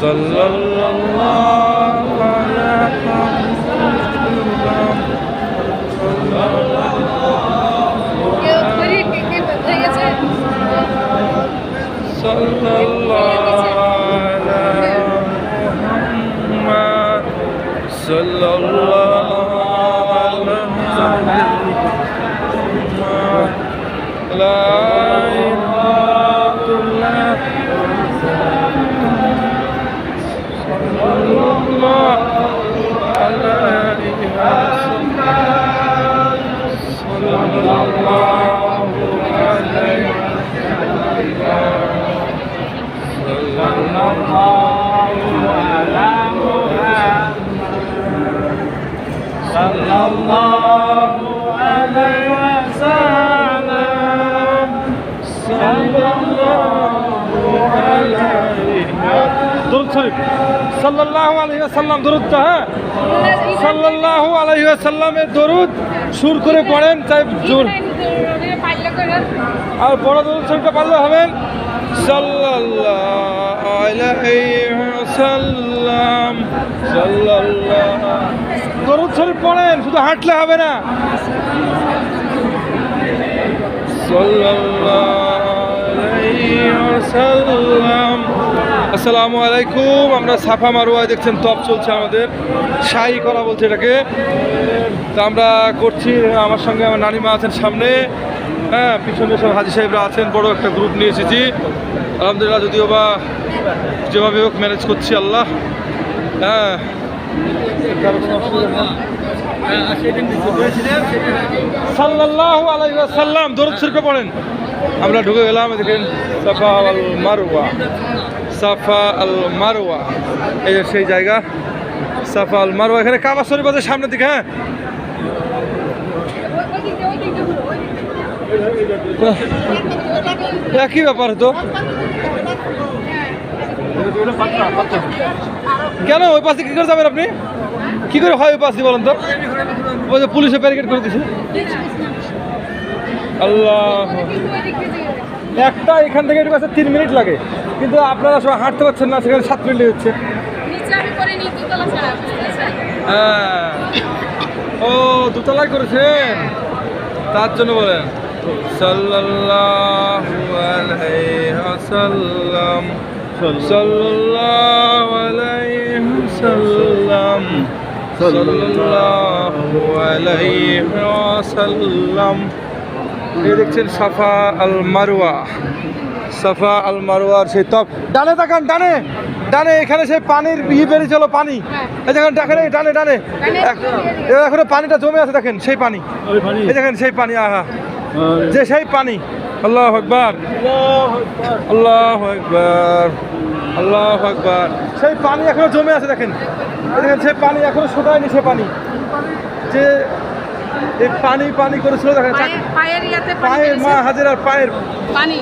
সাল্লাল্লাহু আলা সাল্লাল্লাহু আলাইহি ওয়াসাল্লাম দরুদ হ্যাঁ সাল্লাল্লাহু আলাইহি ওয়াসাল্লামের দরুদ সুর করে পড়েন তাই জোর আর বড় দরুদ শরীফটা পারলে হবেন সাল্লাল্লাহু আলাইহি ওয়াসাল্লাম সাল্লাল্লাহু দরুদ শরীফ পড়েন শুধু হাঁটলে হবে না আসসালামু আলাইকুম আমরা সাফা মারওয়ায় দেখছেন তপ চলছে আমাদের শাহী করা বলছে এটাকে তো আমরা করছি আমার সঙ্গে আমার নানিমা আছেন সামনে হ্যাঁ পিছনে সব হাজি সাহেবরা আছেন বড় একটা গ্রুপ নিয়ে এসেছি আলহামদুলিল্লাহ যদিও বা যেভাবে হোক ম্যানেজ করছি আল্লাহ হ্যাঁ সাল্লাল্লাহু আলাইহি ওয়াসাল্লাম দরুদ শরীফ পড়েন আমরা ঢুকে গেলাম দেখেন সাফা আল মারওয়া সাফা আল মারওয়া এই যে সেই জায়গা সাফা আল মারওয়া এখানে কাবা শরীফ আছে সামনের দিকে হ্যাঁ কি ব্যাপার তো কেন ওই পাশে কি করে যাবেন আপনি কি করে হয় ওই পাশে বলেন তো ওই যে পুলিশে ব্যারিকেড করে দিছে আল্লাহ একটা এখান থেকে এটুকু 3 মিনিট লাগে কিন্তু আপনারা সব হাঁটতে পারছেন না সেখানে 7 মিনিট হচ্ছে হ্যাঁ ও দোতলায় করেছেন তার জন্য বলেন সাল্লাল্লাহু আলাইহি ওয়াসাল্লাম সাল্লাল্লাহু আলাইহি ওয়াসাল্লাম সাল্লাল্লাহু আলাইহি ওয়াসাল্লাম এই দেখছেন সাফা আল মারওয়া সাফা আল মারওয়ার সেই তপ ডানে তাকান ডানে ডানে এখানে সেই পানির বেরিয়ে চলো পানি এই দেখেন দেখেন ডানে ডানে এখনো পানিটা জমে আছে দেখেন সেই পানি এই দেখেন সেই পানি আহা যে সেই পানি আল্লাহু আকবার আল্লাহু আকবার আল্লাহু আকবার সেই পানি এখনো জমে আছে দেখেন এই দেখেন সেই পানি এখনো শুকায়নি সেই পানি যে এই পানি পানি করেছিল দেখেন পায়ের মা হাজেরার পায়ের পানি